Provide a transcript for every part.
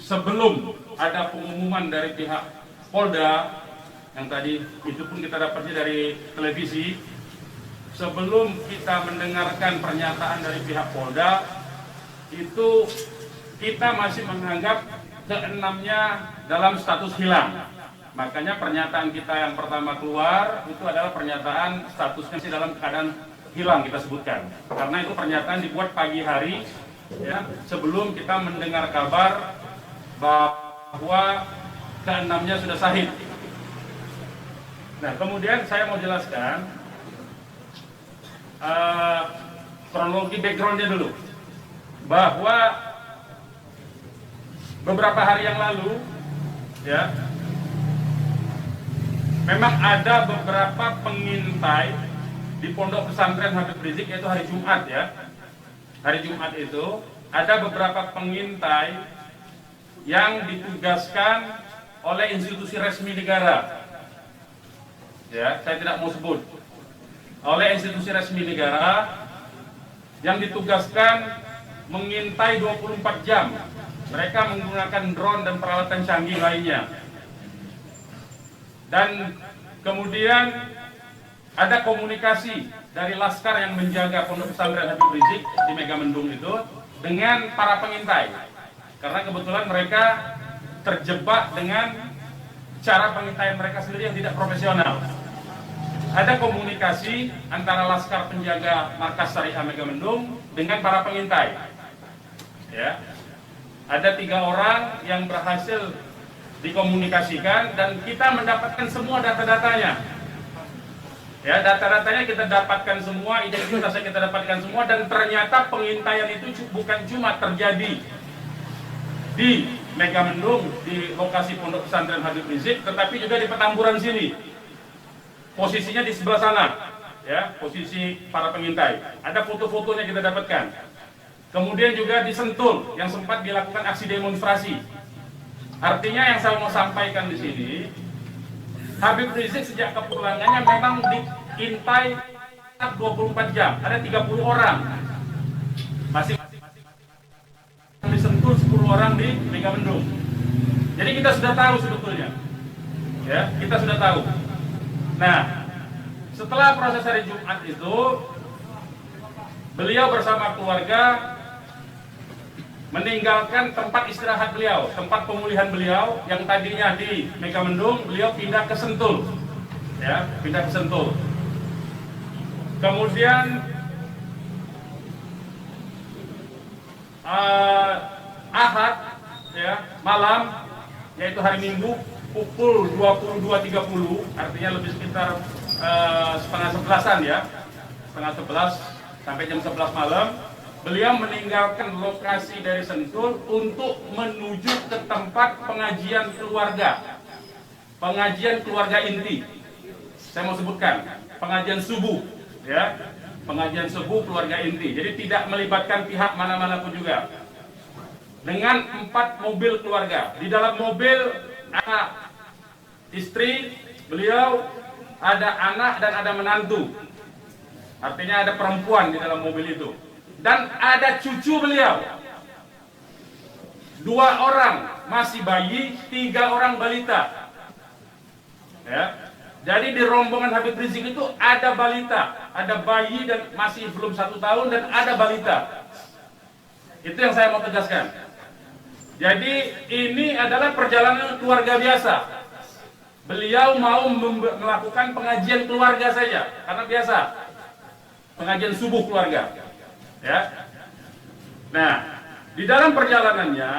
Sebelum ada pengumuman dari pihak Polda, yang tadi itu pun kita dapatnya dari televisi, sebelum kita mendengarkan pernyataan dari pihak Polda, itu kita masih menganggap keenamnya dalam status hilang. Makanya pernyataan kita yang pertama keluar itu adalah pernyataan statusnya masih dalam keadaan hilang, kita sebutkan. Karena itu pernyataan dibuat pagi hari, ya, sebelum kita mendengar kabar bahwa keenamnya sudah syahid. Nah, kemudian saya mau jelaskan kronologi backgroundnya dulu, bahwa beberapa hari yang lalu, ya, memang ada beberapa pengintai di Pondok Pesantren Habib Rizik, yaitu hari Jumat, ya. Hari Jumat itu ada beberapa pengintai yang ditugaskan oleh institusi resmi negara. Ya, saya tidak mau sebut. Oleh institusi resmi negara yang ditugaskan mengintai 24 jam. Mereka menggunakan drone dan peralatan canggih lainnya. Dan kemudian ada komunikasi dari laskar yang menjaga Pondok Pesantren Habib Rizik di Megamendung itu dengan para pengintai. Karena kebetulan mereka terjebak dengan cara pengintaian mereka sendiri yang tidak profesional. Ada komunikasi antara laskar penjaga markas Syariah Megamendung dengan para pengintai. Ya, ada 3 orang yang berhasil dikomunikasikan dan kita mendapatkan semua data-datanya. Ya, data-datanya kita dapatkan semua, identitasnya kita dapatkan semua, dan ternyata pengintaian itu bukan cuma terjadi di Megamendung, di lokasi Pondok Pesantren Habib Rizik, tetapi juga di Petamburan sini. Posisinya di sebelah sana, ya, posisi para pengintai. Ada foto-fotonya kita dapatkan. Kemudian juga di Sentul yang sempat dilakukan aksi demonstrasi. Artinya yang saya mau sampaikan di sini, Habib Rizik sejak kepulangannya memang diintai 24 jam. Ada 30 orang. Masih di Sentul, 10 orang di Megamendung. Jadi kita sudah tahu sebetulnya. Ya, kita sudah tahu. Nah, setelah proses hari Jumat itu, beliau bersama keluarga meninggalkan tempat istirahat beliau, tempat pemulihan beliau yang tadinya di Megamendung, beliau pindah ke Sentul. Ya, pindah ke Sentul. Kemudian Ahad, ya, malam, yaitu hari Minggu pukul 22.30, artinya lebih sekitar setengah 11-an, ya, setengah 11 sampai jam 11 malam, beliau meninggalkan lokasi dari Sentul untuk menuju ke tempat pengajian keluarga inti. Saya mau sebutkan, pengajian subuh, ya, pengajian subuh keluarga inti. Jadi tidak melibatkan pihak mana-mana pun juga. Dengan 4 mobil keluarga. Di dalam mobil ada istri beliau, ada anak dan ada menantu. Artinya ada perempuan di dalam mobil itu. Dan ada cucu beliau. 2 orang masih bayi, 3 orang balita. Ya. Jadi di rombongan Habib Rizik itu ada balita, ada bayi dan masih belum 1 tahun, dan ada balita. Itu yang saya mau tegaskan. Jadi ini adalah perjalanan keluarga biasa. Beliau mau melakukan pengajian keluarga saja, karena biasa pengajian subuh keluarga. Ya. Nah, di dalam perjalanannya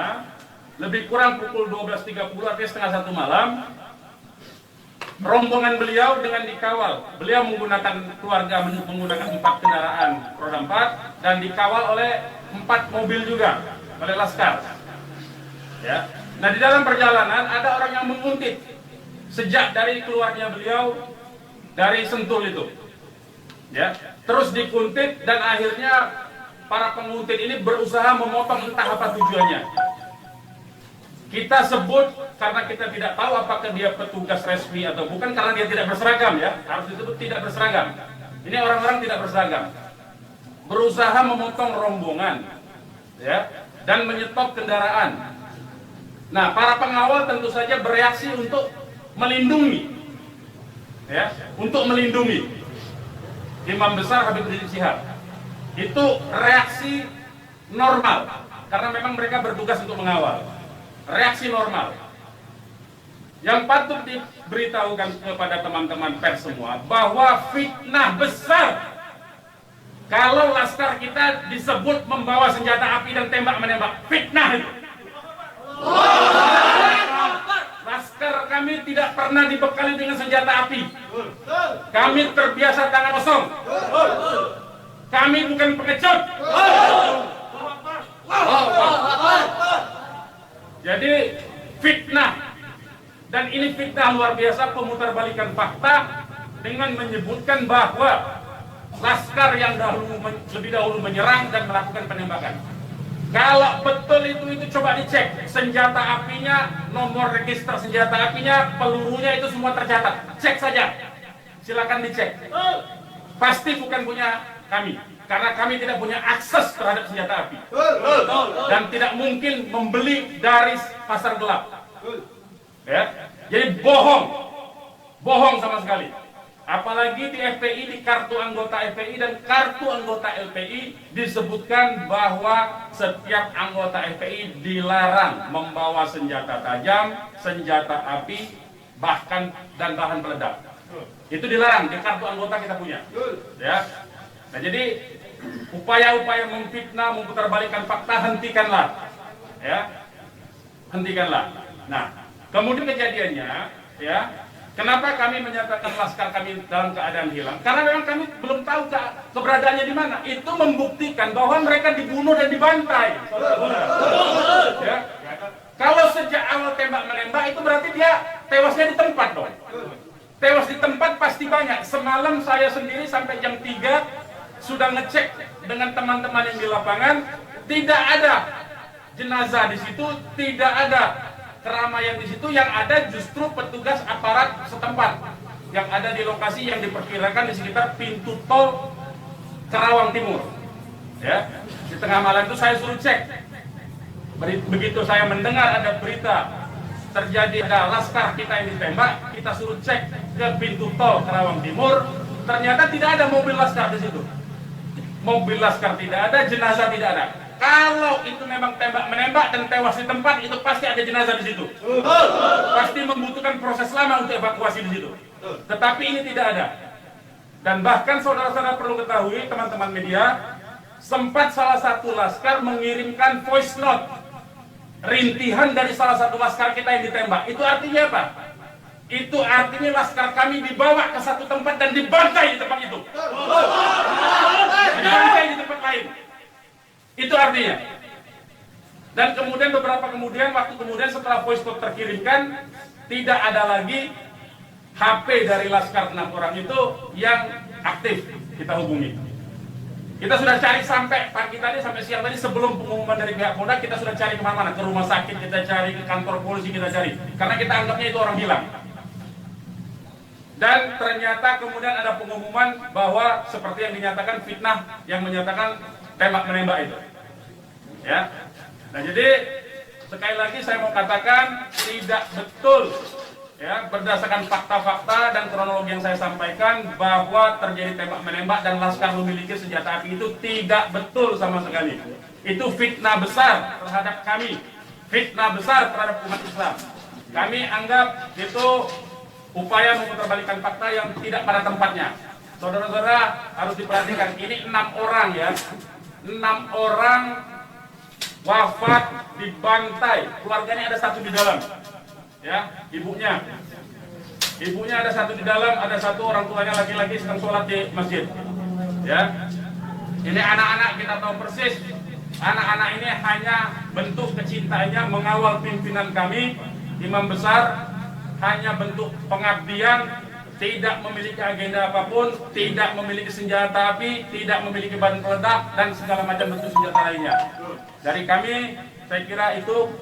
lebih kurang pukul 12.30, artinya setengah 1 malam, rombongan beliau dengan dikawal. Beliau menggunakan keluarga menggunakan 4 kendaraan roda 4 dan dikawal oleh 4 mobil juga oleh laskar. Ya. Nah, di dalam perjalanan ada orang yang menguntit sejak dari keluarnya beliau dari Sentul itu. Ya, terus dikuntit dan akhirnya para penguntit ini berusaha memotong, entah apa tujuannya. Kita sebut karena kita tidak tahu apakah dia petugas resmi atau bukan, karena dia tidak berseragam, ya. Harus disebut tidak berseragam. Ini orang-orang tidak berseragam. berusaha memotong rombongan, ya, dan menyetop kendaraan. Nah, para pengawal tentu saja bereaksi untuk melindungi, ya, untuk melindungi Imam Besar Habib Rizik Syihab. Itu reaksi normal, karena memang mereka bertugas untuk mengawal. Reaksi normal. Yang patut diberitahukan kepada teman-teman pers semua bahwa fitnah besar kalau laskar kita disebut membawa senjata api dan tembak-menembak. Fitnah itu. Laskar kami tidak pernah dibekali dengan senjata api. Kami terbiasa tangan kosong. Kami bukan pengecut. Jadi fitnah, dan ini fitnah luar biasa, pemutarbalikan fakta dengan menyebutkan bahwa laskar yang lebih dahulu menyerang dan melakukan penembakan. Kalau betul itu coba dicek senjata apinya, nomor register senjata apinya, pelurunya itu semua tercatat. Cek saja, silakan dicek. Pasti bukan punya kami, karena kami tidak punya akses terhadap senjata api dan tidak mungkin membeli dari pasar gelap. Ya, jadi bohong sama sekali. Apalagi di FPI, di kartu anggota FPI dan kartu anggota LPI disebutkan bahwa setiap anggota FPI dilarang membawa senjata tajam, senjata api, bahkan dan bahan peledak. Itu dilarang di kartu anggota kita punya. Ya. Nah, jadi upaya-upaya memfitnah, memutarbalikkan fakta hentikanlah. Ya. Hentikanlah. Nah, kemudian kejadiannya, ya, kenapa kami menyatakan laskar kami dalam keadaan hilang? Karena memang kami belum tahu keberadaannya di mana. Itu membuktikan bahwa mereka dibunuh dan dibantai. Ya. Kalau sejak awal tembak menembak itu berarti dia tewasnya di tempat dong. Tewas di tempat pasti banyak. Semalam saya sendiri sampai jam 3 sudah ngecek dengan teman-teman yang di lapangan, tidak ada jenazah di situ, tidak ada keramaian di situ. Yang ada justru petugas aparat setempat yang ada di lokasi yang diperkirakan di sekitar pintu tol Karawang Timur. Ya, di tengah malam itu saya suruh cek. Begitu saya mendengar ada berita terjadi ada laskar kita yang ditembak, kita suruh cek ke pintu tol Karawang Timur. Ternyata tidak ada mobil laskar di situ. Mobil laskar tidak ada, jenazah tidak ada. Kalau itu memang tembak menembak dan tewas di tempat, itu pasti ada jenazah di situ. Pasti membutuhkan proses lama untuk evakuasi di situ. Tetapi ini tidak ada. Dan bahkan saudara-saudara perlu ketahui, teman-teman media, sempat salah satu laskar mengirimkan voice note rintihan dari salah satu laskar kita yang ditembak. Itu artinya apa? Itu artinya laskar kami dibawa ke satu tempat dan dibantai di tempat itu. Dibantai di tempat lain. Itu artinya. Dan kemudian waktu kemudian setelah voice note terkirimkan, tidak ada lagi HP dari laskar 6 orang itu yang aktif kita hubungi. Kita sudah cari sampai pagi tadi, sampai siang tadi sebelum pengumuman dari pihak Polda, kita sudah cari kemana-mana, ke rumah sakit kita cari, ke kantor polisi kita cari, karena kita anggapnya itu orang hilang. Dan ternyata kemudian ada pengumuman bahwa seperti yang dinyatakan fitnah, yang menyatakan tembak menembak itu. Ya. Nah, jadi sekali lagi saya mau katakan tidak betul, ya, berdasarkan fakta-fakta dan kronologi yang saya sampaikan bahwa terjadi tembak menembak dan laskar memiliki senjata api, itu tidak betul sama sekali. Itu fitnah besar terhadap kami, fitnah besar terhadap umat Islam. Kami anggap itu upaya memutarbalikkan fakta yang tidak pada tempatnya. Saudara-saudara harus diperhatikan, ini 6 orang, ya, 6 orang wafat dibantai. Keluarganya ada 1 di dalam, ya, ibunya ada 1 di dalam, ada 1 orang tuanya laki-laki sedang sholat di masjid. Ya, ini anak-anak kita tahu persis. Anak-anak ini hanya bentuk kecintaannya mengawal pimpinan kami, imam besar, hanya bentuk pengabdian, tidak memiliki agenda apapun, tidak memiliki senjata api, tidak memiliki bahan peledak dan segala macam bentuk senjata lainnya. Dari kami, saya kira itu